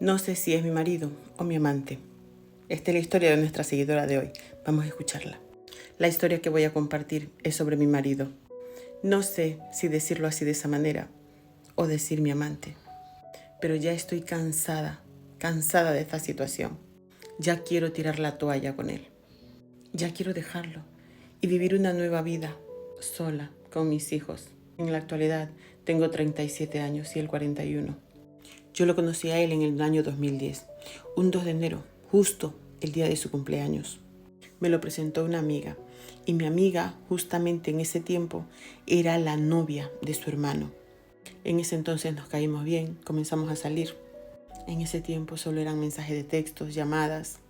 No sé si es mi marido o mi amante. Esta es la historia de nuestra seguidora de hoy. Vamos a escucharla. La historia que voy a compartir es sobre mi marido. No sé si decirlo así de esa manera o decir mi amante, pero ya estoy cansada de esta situación. Ya quiero tirar la toalla con él. Ya quiero dejarlo y vivir una nueva vida sola con mis hijos. En la actualidad tengo 37 años y él 41. Yo lo conocí a él en el año 2010, un 2 de enero, justo el día de su cumpleaños. Me lo presentó una amiga y mi amiga justamente en ese tiempo era la novia de su hermano. En ese entonces nos caímos bien, comenzamos a salir. En ese tiempo solo eran mensajes de textos, llamadas.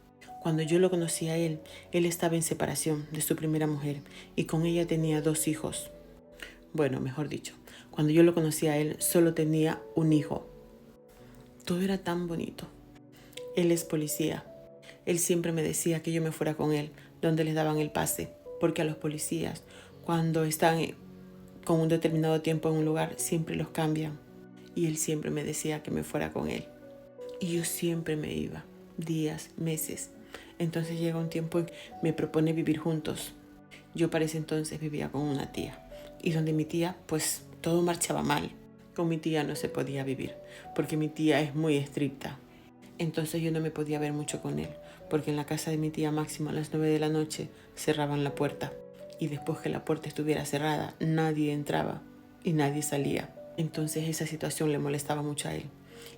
Cuando yo lo conocí a él estaba en separación de su primera mujer y con ella tenía 2 hijos. Bueno, mejor dicho, cuando yo lo conocí a él solo tenía un hijo. Todo era tan bonito. Él es policía. Él siempre me decía que yo me fuera con él, donde les daban el pase, porque a los policías, cuando están con un determinado tiempo en un lugar, siempre los cambian. Y él siempre me decía que me fuera con él. Y yo siempre me iba, días, meses. Entonces llega un tiempo en que me propone vivir juntos. Yo para ese entonces vivía con una tía. Y donde mi tía, pues todo marchaba mal. Con mi tía no se podía vivir, porque mi tía es muy estricta. Entonces yo no me podía ver mucho con él, porque en la casa de mi tía máximo a las 9 de la noche cerraban la puerta. Y después que la puerta estuviera cerrada, nadie entraba y nadie salía. Entonces esa situación le molestaba mucho a él.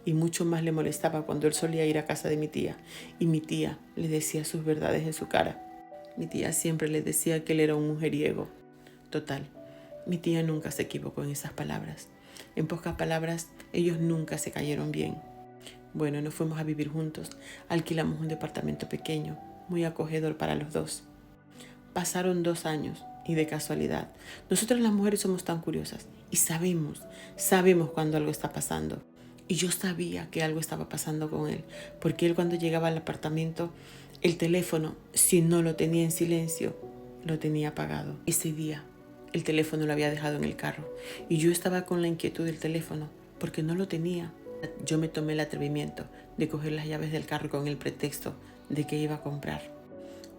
Y mucho más le molestaba cuando él solía ir a casa de mi tía y mi tía le decía sus verdades en su cara. Mi tía siempre le decía que él era un mujeriego. Total, mi tía nunca se equivocó en esas palabras. En pocas palabras, ellos nunca se cayeron bien. Bueno, nos fuimos a vivir juntos. Alquilamos un departamento pequeño, muy acogedor para los dos. Pasaron 2 años y de casualidad, nosotras las mujeres somos tan curiosas y sabemos cuando algo está pasando. Y yo sabía que algo estaba pasando con él, porque él cuando llegaba al apartamento, el teléfono, si no lo tenía en silencio, lo tenía apagado. Ese día, el teléfono lo había dejado en el carro y yo estaba con la inquietud del teléfono porque no lo tenía. Yo me tomé el atrevimiento de coger las llaves del carro con el pretexto de que iba a comprar.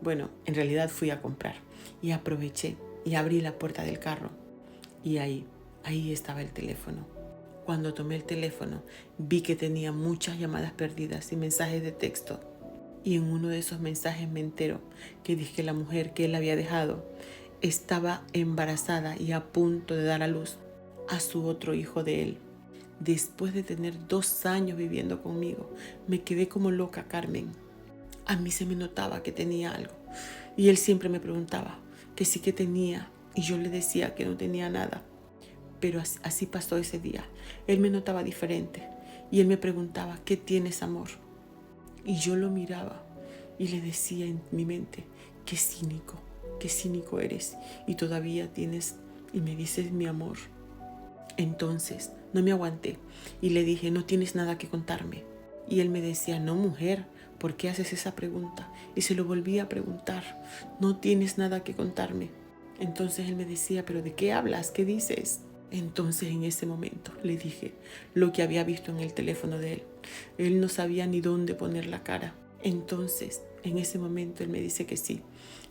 Bueno, en realidad fui a comprar y aproveché y abrí la puerta del carro y ahí estaba el teléfono. Cuando tomé el teléfono vi que tenía muchas llamadas perdidas y mensajes de texto. Y en uno de esos mensajes me entero que dije que la mujer que él había dejado estaba embarazada y a punto de dar a luz a su otro hijo de él. Después de tener 2 años viviendo conmigo, me quedé como loca, Carmen. A mí se me notaba que tenía algo. Y él siempre me preguntaba que sí que tenía. Y yo le decía que no tenía nada. Pero así pasó ese día. Él me notaba diferente. Y él me preguntaba, ¿qué tienes, amor? Y yo lo miraba y le decía en mi mente, qué cínico eres. Y todavía tienes, y me dices mi amor. Entonces no me aguanté y le dije, no tienes nada que contarme. Y él me decía, no, mujer, ¿por qué haces esa pregunta? Y se lo volví a preguntar, no tienes nada que contarme. Entonces él me decía, ¿pero de qué hablas? ¿Qué dices? Entonces en ese momento le dije lo que había visto en el teléfono de él. Él no sabía ni dónde poner la cara. Entonces en ese momento él me dice que sí,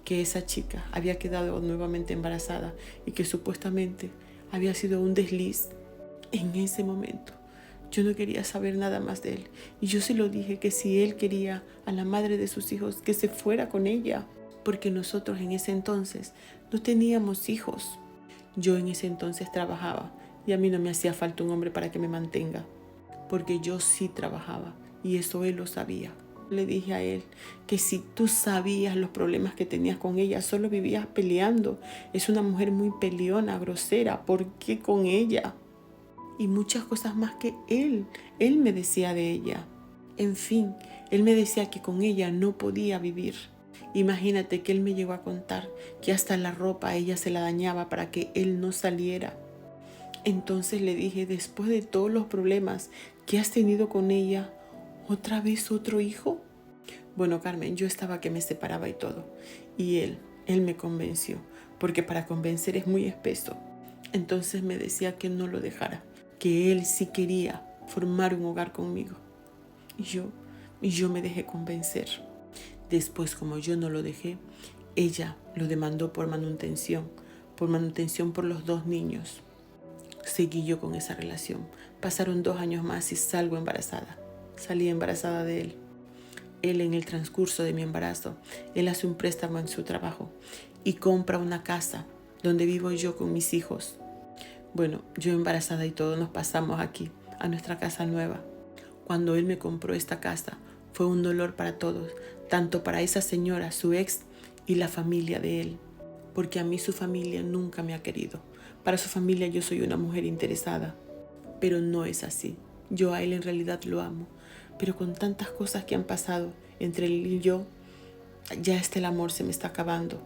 que esa chica había quedado nuevamente embarazada y que supuestamente había sido un desliz. En ese momento yo no quería saber nada más de él. Y yo se lo dije que si él quería a la madre de sus hijos, que se fuera con ella. Porque nosotros en ese entonces no teníamos hijos. Yo en ese entonces trabajaba y a mí no me hacía falta un hombre para que me mantenga. Porque yo sí trabajaba y eso él lo sabía. Le dije a él que si tú sabías los problemas que tenías con ella, solo vivías peleando. Es una mujer muy peleona, grosera. ¿Por qué con ella? Y muchas cosas más que él me decía de ella. En fin, él me decía que con ella no podía vivir. Imagínate que él me llegó a contar que hasta la ropa ella se la dañaba para que él no saliera. Entonces le dije, después de todos los problemas que has tenido con ella, ¿otra vez otro hijo? Bueno, Carmen, yo estaba que me separaba y todo. Y él me convenció, porque para convencer es muy espeso. Entonces me decía que no lo dejara, que él sí quería formar un hogar conmigo. Y yo me dejé convencer. Después, como yo no lo dejé, ella lo demandó por manutención por los 2 niños. Seguí yo con esa relación. Pasaron 2 años más y salgo embarazada. Salí embarazada de él. Él, en el transcurso de mi embarazo, él hace un préstamo en su trabajo y compra una casa donde vivo yo con mis hijos. Bueno, yo embarazada y todo, nos pasamos aquí, a nuestra casa nueva. Cuando él me compró esta casa, fue un dolor para todos, tanto para esa señora, su ex, y la familia de él, porque a mí su familia nunca me ha querido. Para su familia yo soy una mujer interesada, pero no es así. Yo a él en realidad lo amo, pero con tantas cosas que han pasado entre él y yo, ya el amor se me está acabando.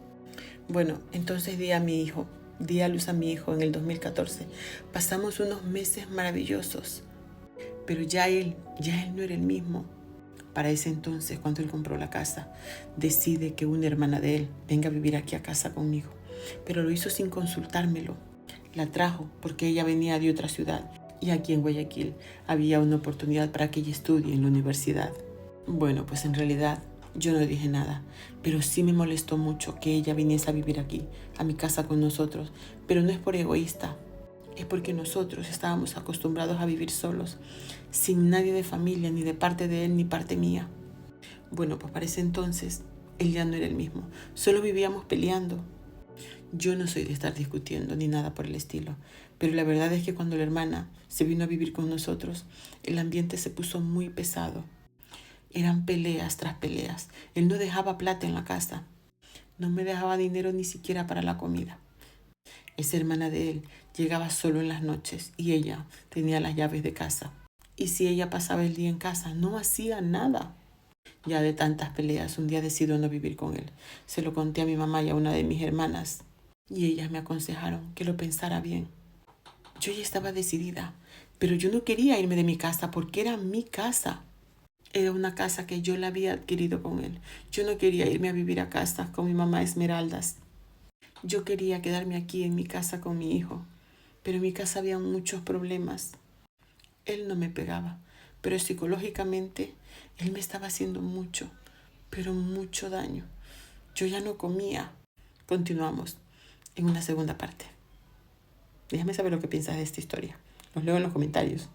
Bueno, entonces di a luz a mi hijo en el 2014. Pasamos unos meses maravillosos, pero ya él no era el mismo. Para ese entonces, cuando él compró la casa, decide que una hermana de él venga a vivir aquí a casa conmigo, pero lo hizo sin consultármelo. La trajo porque ella venía de otra ciudad y aquí en Guayaquil había una oportunidad para que ella estudie en la universidad. Bueno, pues en realidad yo no dije nada, pero sí me molestó mucho que ella viniese a vivir aquí, a mi casa con nosotros, pero no es por egoísta, es porque nosotros estábamos acostumbrados a vivir solos, sin nadie de familia, ni de parte de él, ni parte mía. Bueno, pues para ese entonces él ya no era el mismo, solo vivíamos peleando. Yo no soy de estar discutiendo ni nada por el estilo, pero la verdad es que cuando la hermana se vino a vivir con nosotros, el ambiente se puso muy pesado. Eran peleas tras peleas. Él no dejaba plata en la casa. No me dejaba dinero ni siquiera para la comida. Esa hermana de él llegaba solo en las noches y ella tenía las llaves de casa. Y si ella pasaba el día en casa, no hacía nada. Ya de tantas peleas, un día decidió no vivir con él. Se lo conté a mi mamá y a una de mis hermanas y ellas me aconsejaron que lo pensara bien. Yo ya estaba decidida, pero yo no quería irme de mi casa porque era mi casa. Era una casa que yo la había adquirido con él. Yo no quería irme a vivir a casa con mi mamá Esmeraldas. Yo quería quedarme aquí en mi casa con mi hijo, pero en mi casa había muchos problemas. Él no me pegaba, pero psicológicamente él me estaba haciendo mucho, pero mucho daño. Yo ya no comía. Continuamos en una segunda parte. Déjame saber lo que piensas de esta historia. Los leo en los comentarios.